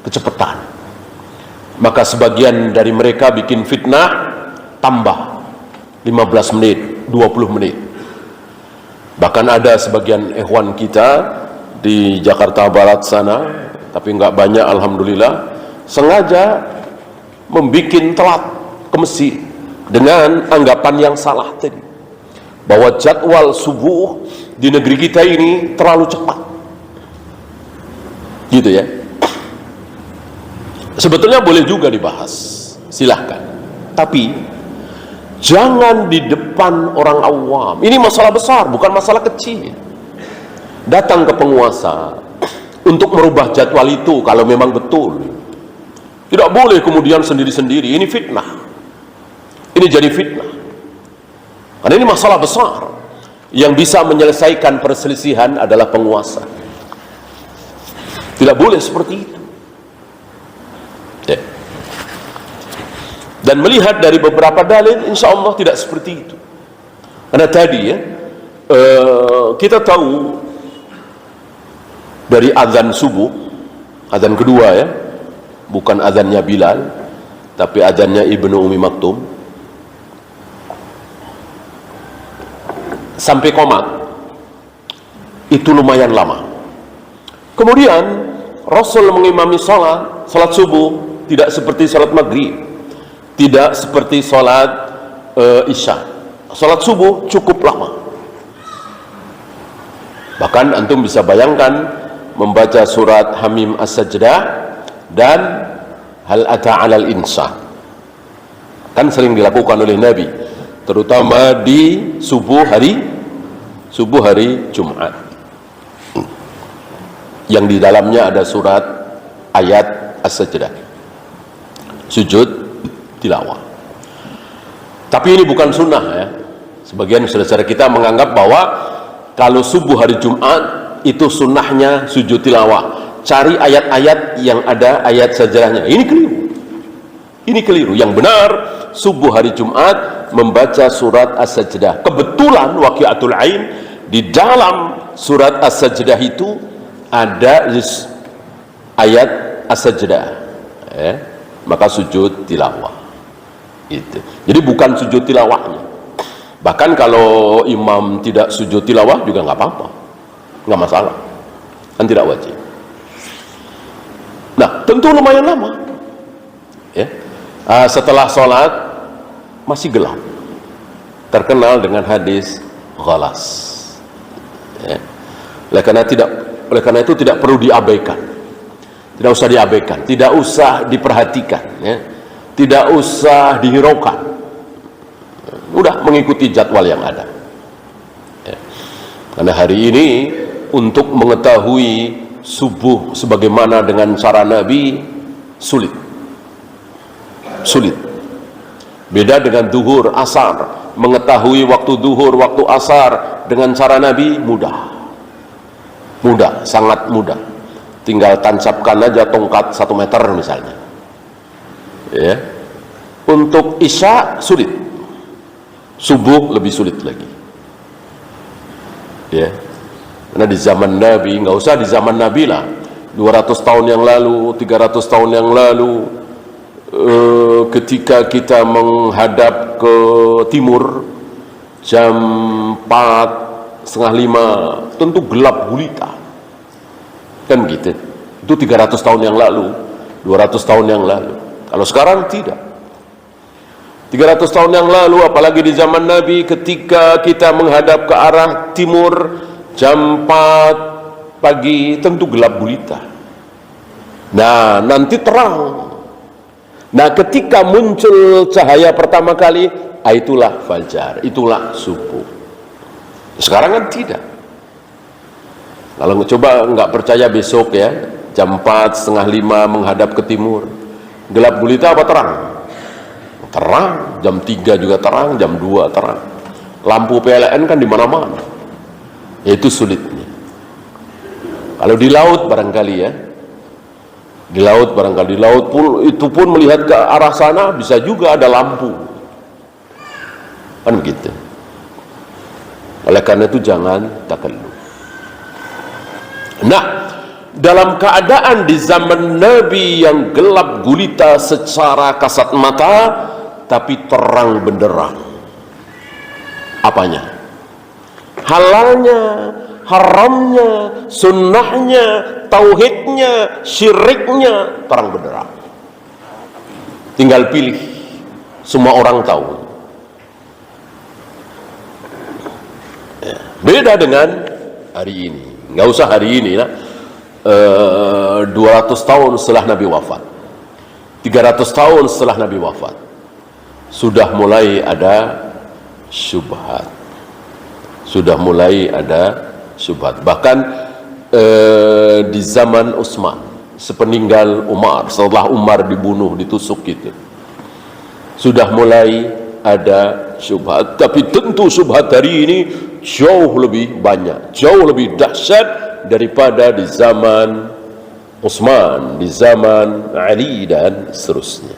A: kecepatan. Maka sebagian dari mereka bikin fitnah, tambah 15 menit, 20 menit. Bahkan ada sebagian ikhwan kita di Jakarta Barat sana, tapi nggak banyak alhamdulillah, sengaja membuat telat ke masjid dengan anggapan yang salah tadi, bahwa jadwal subuh di negeri kita ini terlalu cepat, gitu ya. Sebetulnya boleh juga dibahas, silahkan, tapi jangan di depan orang awam. Ini masalah besar, bukan masalah kecil. Datang ke penguasa untuk merubah jadwal itu kalau memang betul. Tidak boleh kemudian sendiri-sendiri. Ini fitnah. Ini jadi fitnah. Karena ini masalah besar. Yang bisa menyelesaikan perselisihan adalah penguasa. Tidak boleh seperti itu. Dan melihat dari beberapa dalil, insya Allah tidak seperti itu. Karena tadi ya, kita tahu dari azan subuh, azan kedua ya, bukan azannya Bilal, tapi azannya Ibnu Umi Maktum, sampai qomat, itu lumayan lama. Kemudian Rasul mengimami salat subuh tidak seperti salat maghrib, tidak seperti salat isya. Salat subuh cukup lama. Bahkan antum bisa bayangkan membaca surat Hamim As-Sajdah dan Hal Ata 'alal Insan. Kan sering dilakukan oleh Nabi, terutama di subuh hari Jumat, yang di dalamnya ada surat ayat As-Sajdah, sujud tilawah. Tapi ini bukan sunnah ya. Sebagian saudara-saudara kita menganggap bahwa kalau subuh hari Jumat itu sunnahnya sujud tilawah, cari ayat-ayat yang ada ayat sajdahnya. Ini keliru. Ini keliru. Yang benar subuh hari Jumat membaca surat As-Sajdah. Kebetulan waqiatul ain, di dalam surat As-Sajdah itu ada ayat As-Sajdah ya. Maka sujud tilawah itu. Jadi bukan sujud tilawahnya. Bahkan kalau imam tidak sujud tilawah juga nggak apa-apa, nggak masalah, kan tidak wajib. Nah, tentu lumayan lama ya. Setelah sholat masih gelap, terkenal dengan hadis ghalas ya. Oleh karena itu tidak perlu diabaikan, tidak usah diabaikan, tidak usah diperhatikan ya. Tidak usah dihiraukan, udah mengikuti jadwal yang ada ya. Karena hari ini untuk mengetahui subuh sebagaimana dengan cara Nabi sulit. Beda dengan duhur, asar. Mengetahui waktu duhur, waktu asar dengan cara Nabi mudah, sangat mudah. Tinggal tancapkan aja tongkat 1 meter misalnya ya. Untuk isya sulit, subuh lebih sulit lagi ya. Karena di zaman Nabi, nggak usah di zaman Nabi lah, 200 tahun yang lalu, 300 tahun yang lalu, ketika kita menghadap ke timur jam 4, setengah 5, tentu gelap gulita kan gitu. Itu 300 tahun yang lalu, 200 tahun yang lalu. Kalau sekarang tidak. 300 tahun yang lalu, apalagi di zaman Nabi, ketika kita menghadap ke arah timur jam 4 pagi, tentu gelap gulita. Nah, nanti terang. Nah, ketika muncul cahaya pertama kali, itulah fajar, itulah subuh. Sekarang kan tidak. Kalau coba nggak percaya besok ya, jam 4, setengah 5 menghadap ke timur, gelap gulita apa terang? Terang. Jam 3 juga terang, jam 2 terang. Lampu PLN kan di mana-mana. Itu sulitnya. Kalau di laut barangkali ya, di laut barangkali, di laut pun itu pun melihat ke arah sana bisa juga ada lampu, kan begitu. Oleh karena itu jangan takalluf. Nah, dalam keadaan di zaman Nabi yang gelap gulita secara kasat mata, tapi terang benderang. Apanya? Halalnya, haramnya, sunnahnya, tauhidnya, syiriknya, terang benderang. Tinggal pilih, semua orang tahu. Beda dengan hari ini. Nggak usah hari ini ya. 200 tahun setelah Nabi wafat, 300 tahun setelah Nabi wafat, sudah mulai ada syubhat, bahkan di zaman Utsman, sepeninggal Umar, setelah Umar dibunuh, ditusuk gitu, sudah mulai ada syubhat. Tapi tentu syubhat hari ini jauh lebih banyak, jauh lebih dahsyat daripada di zaman Utsman, di zaman Ali dan seterusnya.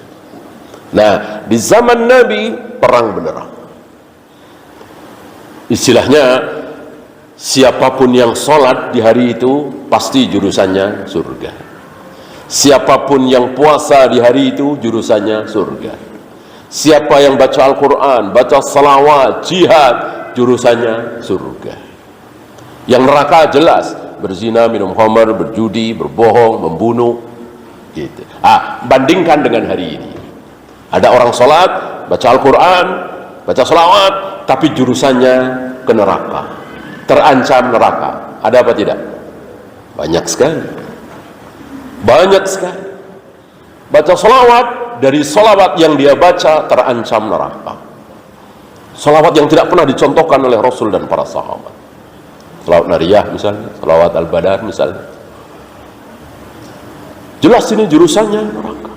A: Nah, di zaman Nabi perang beneran. Istilahnya, siapapun yang sholat di hari itu pasti jurusannya surga. Siapapun yang puasa di hari itu jurusannya surga. Siapa yang baca Al-Quran, baca salawat, jihad, jurusannya surga. Yang neraka jelas, berzina, minum khamar, berjudi, berbohong, membunuh, gitu. Bandingkan dengan hari ini. Ada orang sholat, baca Al-Quran, baca salawat, tapi jurusannya ke neraka, terancam neraka. Ada apa tidak? Banyak sekali. Banyak sekali. Baca salawat, dari salawat yang dia baca terancam neraka. Salawat yang tidak pernah dicontohkan oleh Rasul dan para sahabat. Salawat Nariyah misalnya, salawat Al-Badar misalnya. Jelas ini jurusannya neraka.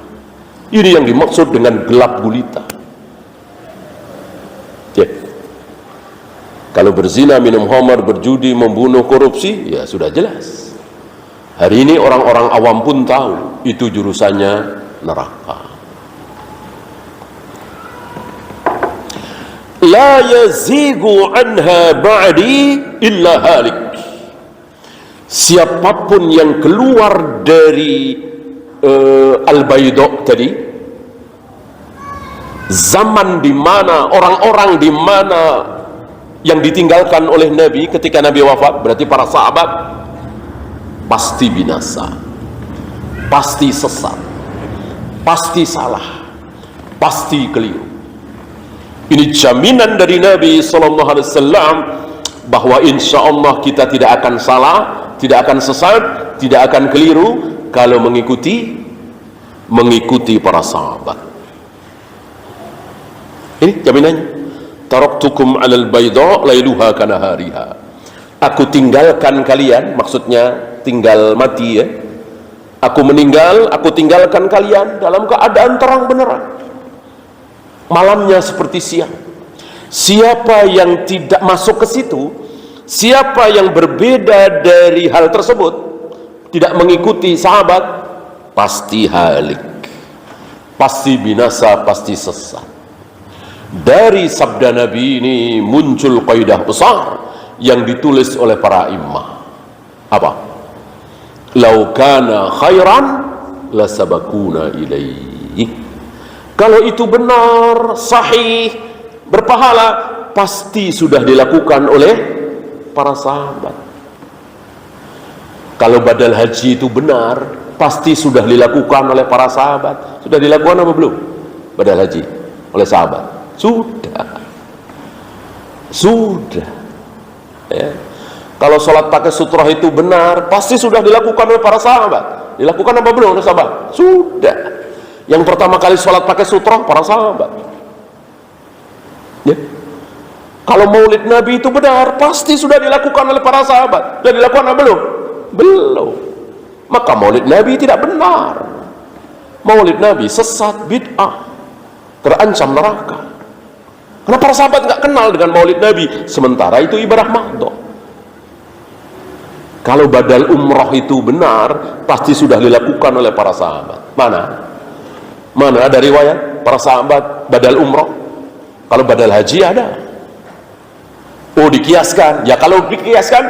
A: Ini yang dimaksud dengan gelap gulita. Ya. Kalau berzina, minum khamar, berjudi, membunuh, korupsi, ya sudah jelas. Hari ini orang-orang awam pun tahu itu jurusannya neraka. La yazigu anha ba'di illa halik. Siapapun yang keluar dari al-bayda tadi, zaman di mana orang-orang di mana yang ditinggalkan oleh Nabi ketika Nabi wafat, berarti para sahabat, pasti binasa, pasti sesat, pasti salah, pasti keliru. Ini jaminan dari Nabi SAW bahwa insya Allah kita tidak akan salah, tidak akan sesat, tidak akan keliru kalau mengikuti para sahabat. Ini jaminannya. Taraktukum 'alal bayda lailuha kanahariha. Aku tinggalkan kalian, maksudnya tinggal mati ya. Aku meninggal, aku tinggalkan kalian dalam keadaan terang benerang. Malamnya seperti siang. Siapa yang tidak masuk ke situ, siapa yang berbeda dari hal tersebut, tidak mengikuti sahabat, pasti halik, pasti binasa, pasti sesat. Dari sabda Nabi ini muncul kaidah besar yang ditulis oleh para imam. Apa? Lau kana khairan lasabakuna ilaihi. Kalau itu benar, sahih, berpahala, pasti sudah dilakukan oleh para sahabat. Kalau badal haji itu benar, pasti sudah dilakukan oleh para sahabat. Sudah dilakukan apa belum? Badal haji oleh sahabat. Sudah ya. Kalau sholat pakai sutrah itu benar, pasti sudah dilakukan oleh para sahabat. Dilakukan apa belum oleh sahabat? Sudah. Yang pertama kali sholat pakai sutrah para sahabat ya. Kalau maulid Nabi itu benar, pasti sudah dilakukan oleh para sahabat. Sudah dilakukan apa belum? Belum. Maka maulid Nabi tidak benar. Maulid Nabi sesat, bid'ah, terancam neraka. Karena para sahabat nggak kenal dengan maulid Nabi, sementara itu ibadah mahdhah. Kalau badal umrah itu benar, pasti sudah dilakukan oleh para sahabat. Mana ada riwayat para sahabat badal umrah? Kalau badal haji ada. Oh, dikiaskan. Ya kalau dikiaskan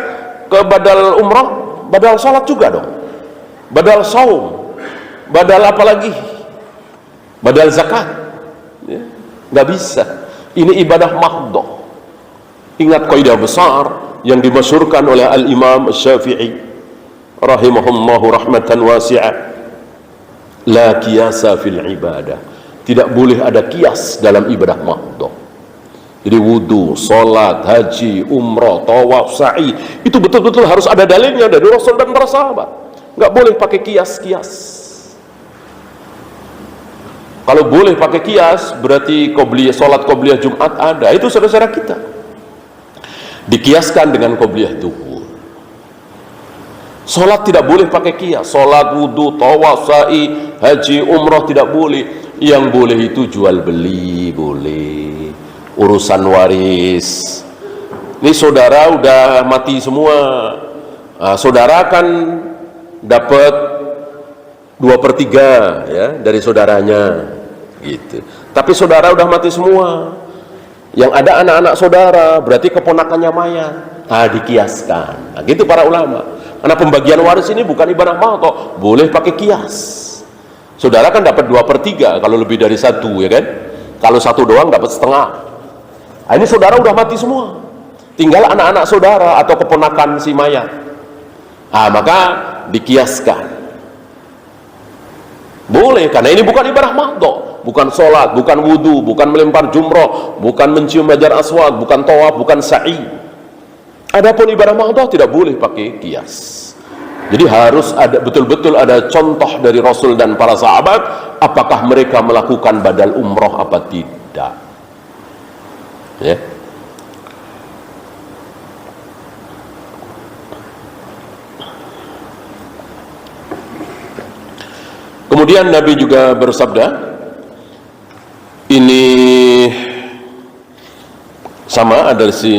A: ke badal umrah, badal salat juga dong. Badal saum, badal apa lagi? Badal zakat. Ya, nggak bisa. Ini ibadah mahdhah. Ingat kaidah besar yang dimasyhurkan oleh Al-Imam Syafi'i rahimahullahu rahmatan wasi'ah. La qiyasa fil ibadah. Tidak boleh ada kias dalam ibadah mahdhah. Jadi wudu, salat, haji, umrah, tawaf, sa'i, itu betul-betul harus ada dalilnya dari Rasul dan para sahabat. Nggak boleh pakai kias-kias. Kalau boleh pakai kias, berarti qobliyah, salat qobliyah Jumat ada. Itu saudara-saudara kita. Dikiaskan dengan qobliyah duhur. Salat tidak boleh pakai kias. Salat, wudu, tawaf, sa'i, haji, umrah tidak boleh. Yang boleh itu jual beli boleh. Urusan waris. Ini saudara udah mati semua. Nah, saudara kan dapat 2/3 ya dari saudaranya. gitu. Tapi saudara udah mati semua, yang ada anak-anak saudara, berarti keponakannya mayat. Nah, dikiaskan. Nah, gitu para ulama. Karena pembagian waris ini bukan ibadah mahdoh, boleh pakai kias. Saudara kan dapat 2/3 kalau lebih dari 1, ya kan? Kalau 1 doang dapat setengah. Nah, ini saudara udah mati semua, tinggal anak-anak saudara atau keponakan si mayat. Nah, maka dikiaskan. Boleh, karena ini bukan ibadah mahdoh, bukan sholat, bukan wudhu, bukan melempar jumroh, bukan mencium hajar aswad, bukan tawaf, bukan sa'i. Adapun ibadah mahdoh tidak boleh pakai kias. Jadi harus ada, betul-betul ada contoh dari Rasul dan para sahabat, apakah mereka melakukan badal umroh apa tidak. Ya. Kemudian Nabi juga bersabda, ini sama ada si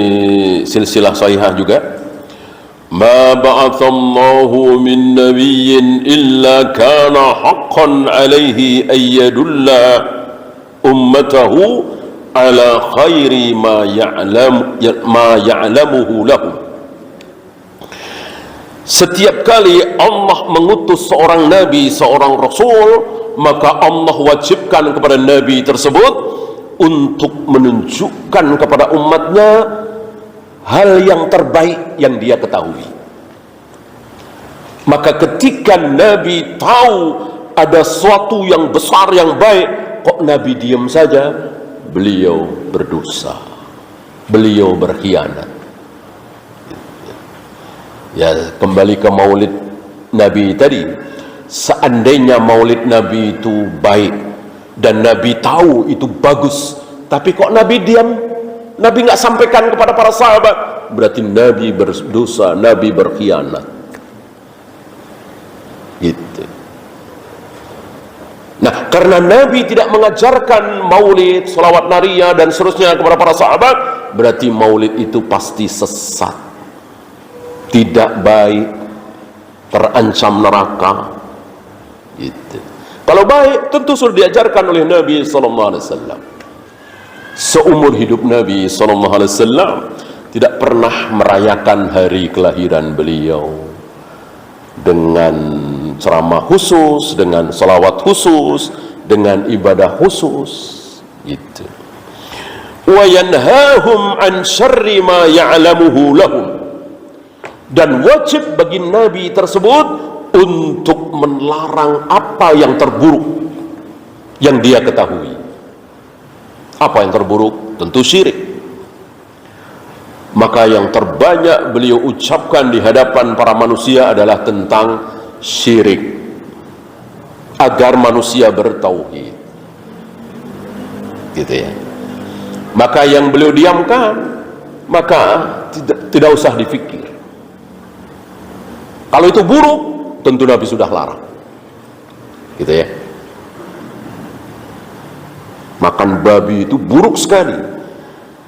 A: silsilah sahihah juga, ma ba'athallahu min nabiyyin illa kana haqqan alaihi ayyadulla ummatahu ala khairi ma ya'lamuhu lahum. Setiap kali Allah mengutus seorang nabi, seorang rasul, maka Allah wajibkan kepada nabi tersebut untuk menunjukkan kepada umatnya hal yang terbaik yang dia ketahui. Maka ketika nabi tahu ada sesuatu yang besar yang baik, kok nabi diam saja? Beliau berdosa, beliau berkhianat. Ya, kembali ke maulid Nabi tadi. Seandainya maulid Nabi itu baik dan Nabi tahu itu bagus, tapi kok Nabi diam, Nabi nggak sampaikan kepada para sahabat, berarti Nabi berdosa, Nabi berkhianat. Gitu. Nah, karena Nabi tidak mengajarkan maulid, salawat nariyah dan seterusnya kepada para sahabat, berarti maulid itu pasti sesat, tidak baik, terancam neraka. Gitu. Kalau baik, tentu sudah diajarkan oleh Nabi SAW. Seumur hidup Nabi SAW tidak pernah merayakan hari kelahiran beliau dengan ceramah khusus, dengan salawat khusus, dengan ibadah khusus. Gitu. Wa yanhahum an syarri ma ya'lamuhu lahum. Dan wajib bagi Nabi tersebut untuk melarang apa yang terburuk yang dia ketahui. Apa yang terburuk? Tentu syirik. Maka yang terbanyak beliau ucapkan di hadapan para manusia adalah tentang syirik, agar manusia bertauhid. Gitu ya. Maka yang beliau diamkan, maka tidak usah difikir. Kalau itu buruk, tentu Nabi sudah larang. Gitu ya. Makan babi itu buruk sekali.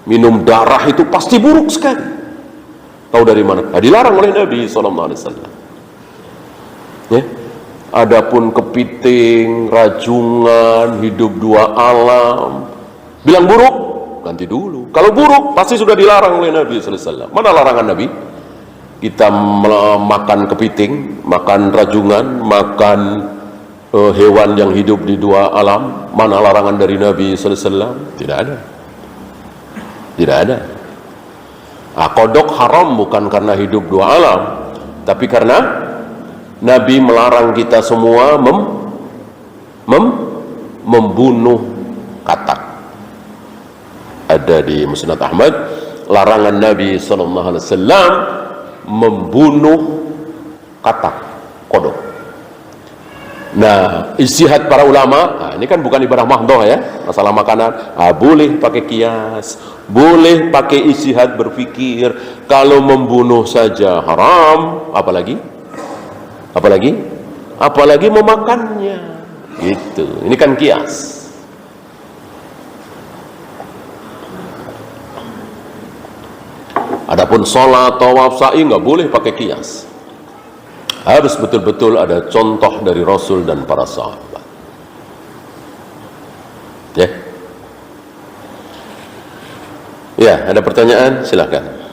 A: Minum darah itu pasti buruk sekali. Tahu dari mana? Nah, dilarang oleh Nabi SAW. Ya. Adapun kepiting, rajungan, hidup dua alam, bilang buruk, ganti dulu. Kalau buruk, pasti sudah dilarang oleh Nabi SAW. Mana larangan Nabi? Kita makan kepiting, makan rajungan, makan hewan yang hidup di dua alam. Mana larangan dari Nabi SAW? Tidak ada. Tidak ada. Nah, kodok haram bukan karena hidup dua alam, tapi karena Nabi melarang kita semua membunuh katak. Ada di Musnad Ahmad, larangan Nabi SAW membunuh katak, kodok. Nah, ijtihad para ulama, nah ini kan bukan ibadah mahdoh ya, masalah makanan. Boleh pakai kias, boleh pakai ijtihad berpikir. Kalau membunuh saja haram, apalagi memakannya. Gitu. Ini kan kias. Adapun sholat, tawaf, sa'i nggak boleh pakai kias. Harus betul-betul ada contoh dari Rasul dan para sahabat. Ya, ada pertanyaan? Silakan.